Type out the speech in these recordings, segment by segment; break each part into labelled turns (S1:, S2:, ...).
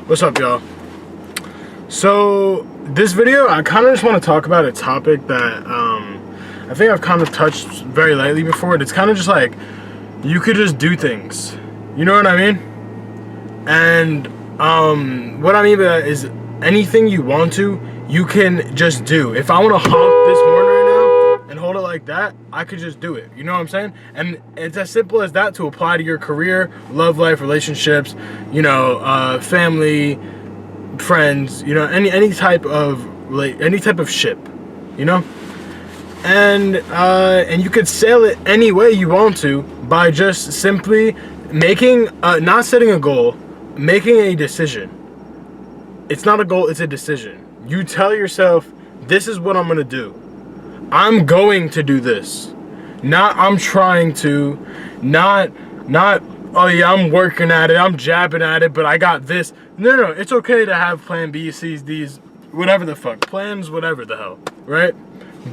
S1: What's up, y'all? So this video, I kind of just want to talk about a topic that I think I've kind of touched very lightly before. It's kind of just like, you could just do things, you know what I mean? And what I mean by that is, anything you want to, you can just do. If I want to honk this horn right now and hold it like that, I could just do it, you know what I'm saying? And it's as simple as that to apply to your career, love life, relationships, you know, family, friends, you know, any type of ship, you know. And you could sail it any way you want to by just simply making not setting a goal, making a decision. It's not a goal, it's a decision. You tell yourself, this is what I'm gonna do. I'm going to do this. Not I'm trying to, not oh yeah, I'm working at it, I'm jabbing at it, but I got this. No, it's okay to have plan B, C's, D's, whatever the fuck, plans, whatever the hell, right?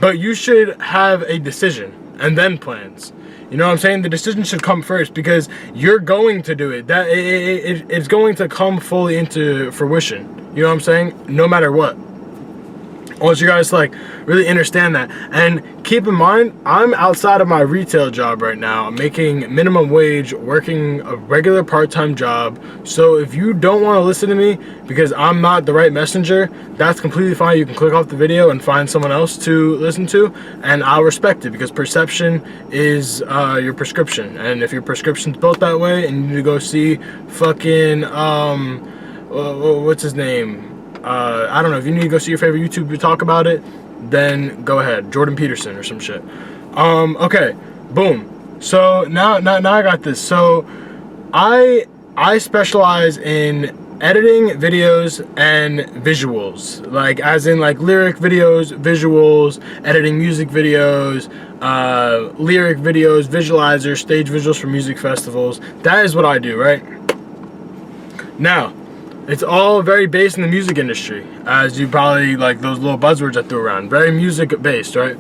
S1: But you should have a decision and then plans. You know what I'm saying? The decision should come first because you're going to do it. That it's going to come fully into fruition. You know what I'm saying? No matter what. I want you guys to like really understand that. And keep in mind, I'm outside of my retail job right now. I'm making minimum wage, working a regular part-time job. So if you don't want to listen to me because I'm not the right messenger, that's completely fine. You can click off the video and find someone else to listen to, and I'll respect it because perception is your prescription. And if your prescription's built that way and you need to go see fucking what's his name? I don't know, if you need to go see your favorite YouTuber to talk about it, then go ahead, Jordan Peterson or some shit. Okay, boom. So now I got this. So I specialize in editing videos and visuals, like as in like lyric videos, visuals, editing music videos, lyric videos, visualizers, stage visuals for music festivals. That is what I do, right? Now, it's all very based in the music industry, as you probably like those little buzzwords I threw around. Very music based, right?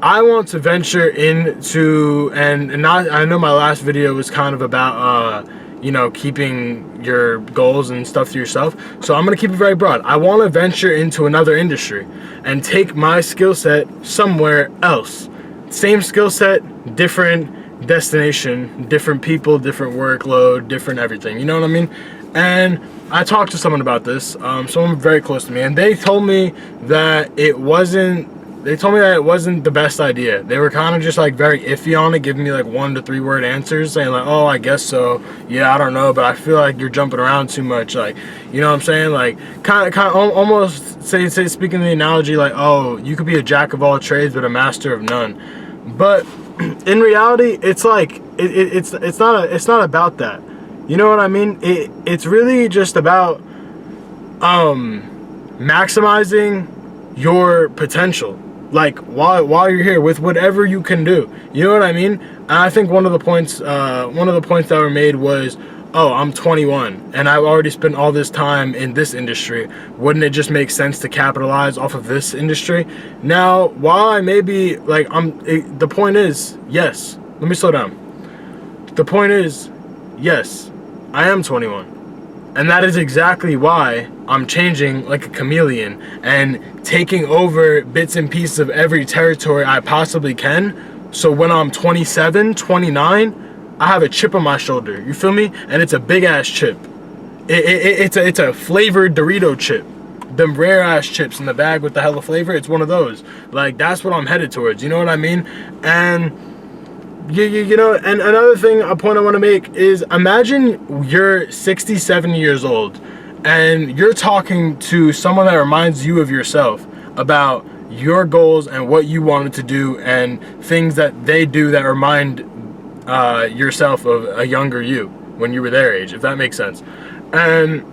S1: I want to venture into, and not, I know my last video was kind of about, you know, keeping your goals and stuff to yourself. So I'm going to keep it very broad. I want to venture into another industry and take my skill set somewhere else. Same skill set, different destination, different people, different workload, different everything. You know what I mean? And I talked to someone about this, someone very close to me, and they told me that it wasn't the best idea. They were kind of just like very iffy on it, giving me like 1 to 3 word answers, saying like, oh, I guess so, yeah, I don't know, but I feel like you're jumping around too much, like, you know what I'm saying, like, kind of almost say speaking the analogy like, oh, you could be a jack of all trades but a master of none. But in reality, it's like it's not about that. You know what I mean? It's really just about maximizing your potential, like while you're here with whatever you can do. You know what I mean? And I think one of the points that were made was, oh, I'm 21 and I've already spent all this time in this industry. Wouldn't it just make sense to capitalize off of this industry? Now, while I may be like, the point is, yes. Let me slow down. The point is, yes, I am 21, and that is exactly why I'm changing like a chameleon and taking over bits and pieces of every territory I possibly can, so when I'm 27, 29, I have a chip on my shoulder, you feel me? And it's a big ass chip. It's a flavored Dorito chip. Them rare ass chips in the bag with the hella flavor, it's one of those. Like, that's what I'm headed towards, you know what I mean? And you know, and another thing, a point I want to make is, imagine you're 67 years old and you're talking to someone that reminds you of yourself about your goals and what you wanted to do and things that they do that remind yourself of a younger you when you were their age, if that makes sense. And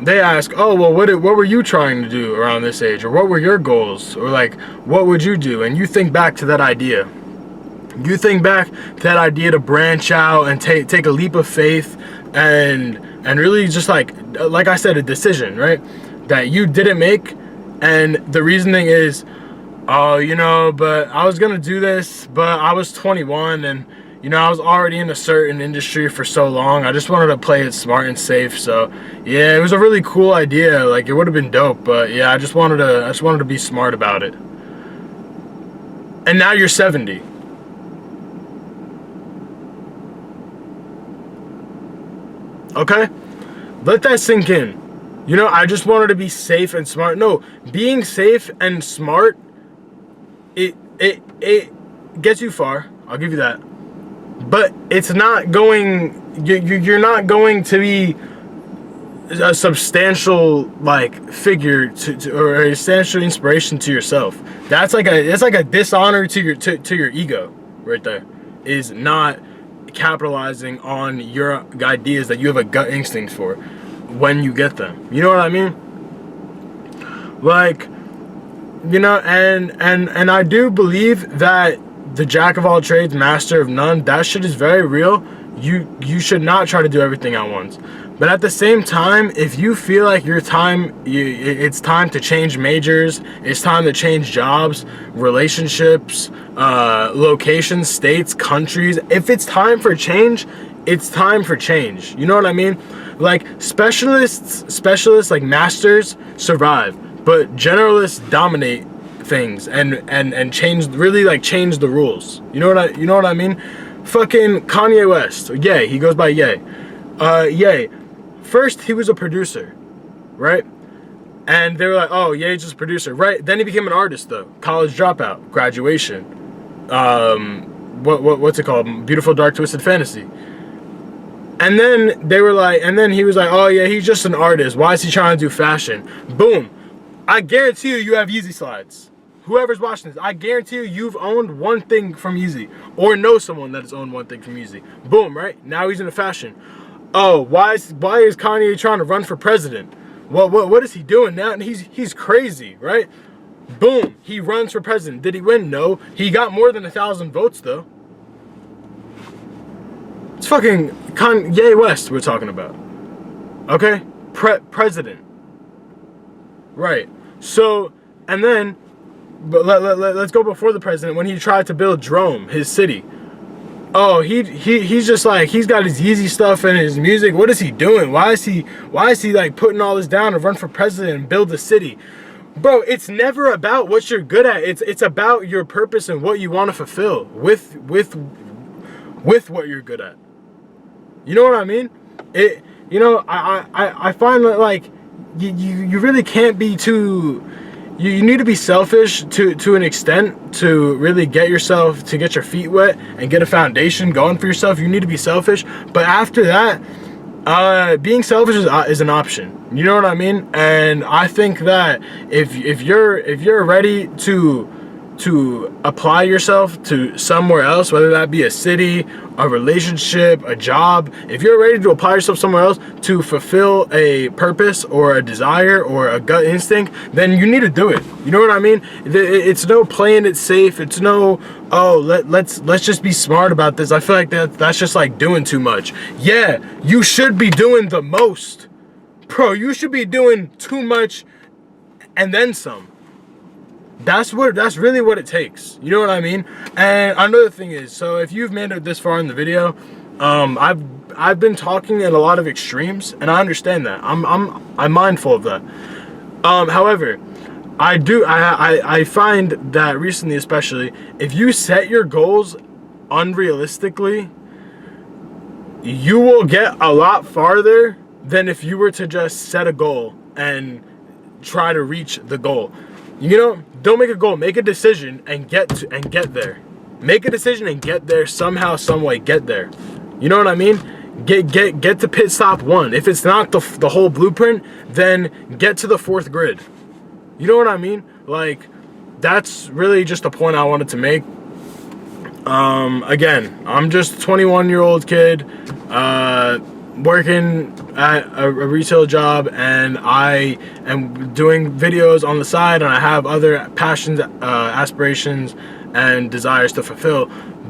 S1: they ask, oh, well, what were you trying to do around this age? Or what were your goals? Or like, what would you do? And you think back to that idea. You think back to that idea to branch out and take a leap of faith and really just like I said, a decision, right? That you didn't make, and the reasoning is, oh, you know, but I was gonna do this, but I was 21 and, You know, I was already in a certain industry for so long. I just wanted to play it smart and safe. So yeah, it was a really cool idea. Like, it would have been dope, but yeah, I just wanted to be smart about it. And now you're 70. Okay? Let that sink in. You know, I just wanted to be safe and smart. No, being safe and smart, it gets you far. I'll give you that. But it's not going, you're not going to be a substantial like figure or a substantial inspiration to yourself. That's like a dishonor to your ego right there. Is not capitalizing on your ideas that you have a gut instinct for when you get them. You know what I mean? Like, you know, and I do believe that the jack of all trades, master of none, that shit is very real. You should not try to do everything at once. But at the same time, if you feel like it's time to change majors, it's time to change jobs, relationships, locations, states, countries, if it's time for change, it's time for change. You know what I mean? Like, specialists like masters survive, but generalists dominate things and change the rules. You know what I mean? Fucking Kanye West, Ye, he goes by Ye. Ye, first he was a producer, right? And they were like, oh, Ye's just a producer, right? Then he became an artist though. College dropout, graduation. What's it called? Beautiful Dark Twisted Fantasy. And then they were like, and then he was like, oh yeah, he's just an artist. Why is he trying to do fashion? Boom. I guarantee you have Yeezy slides. Whoever's watching this, I guarantee you've owned one thing from Yeezy, or know someone that has owned one thing from Yeezy. Boom, right? Now he's into fashion. Oh, why is Kanye trying to run for president? What is he doing now? And he's crazy, right? Boom, he runs for president. Did he win? No. He got more than 1,000 votes though. It's fucking Kanye West we're talking about. Okay? President. Right. So, and then, but let's go before the president, when he tried to build Drome, his city. Oh, he's just like, he's got his Yeezy stuff and his music. What is he doing? Why is he like putting all this down to run for president and build the city? Bro, it's never about what you're good at. It's about your purpose and what you want to fulfill with what you're good at. You know what I mean? You know, I find that like you really can't be too. You need to be selfish to an extent to really get your feet wet and get a foundation going for yourself. You need to be selfish, but after that, being selfish is an option. You know what I mean? And I think that if you're ready to apply yourself to somewhere else, whether that be a city, a relationship, a job, if you're ready to apply yourself somewhere else to fulfill a purpose or a desire or a gut instinct, then you need to do it. You know what I mean? It's no playing it safe. It's no, oh, let's just be smart about this. I feel like that's just like doing too much. Yeah, you should be doing the most. Bro, you should be doing too much and then some. That's really what it takes. You know what I mean? And another thing is, so if you've made it this far in the video, I've been talking in a lot of extremes, and I understand that. I'm mindful of that. However, I find that recently, especially, if you set your goals unrealistically, you will get a lot farther than if you were to just set a goal and try to reach the goal. You know, don't make a goal, make a decision and get there. Make a decision and get there somehow, some way, get there. You know what I mean? Get to pit stop 1. If it's not the whole blueprint, then get to the 4th grid. You know what I mean? Like, that's really just a point I wanted to make. Again, I'm just a 21-year-old kid, working at a retail job, and I am doing videos on the side, and I have other passions, aspirations, and desires to fulfill.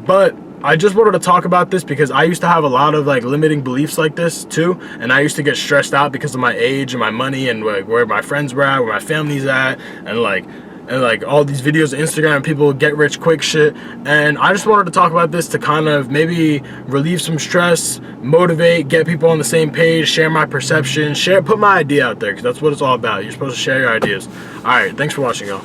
S1: But I just wanted to talk about this because I used to have a lot of like limiting beliefs like this too, and I used to get stressed out because of my age and my money and like where my friends were at, where my family's at, and like and like all these videos on Instagram, people get rich quick shit. And I just wanted to talk about this to kind of maybe relieve some stress, motivate, get people on the same page, share my perception, put my idea out there, because that's what it's all about. You're supposed to share your ideas. All right, thanks for watching, y'all.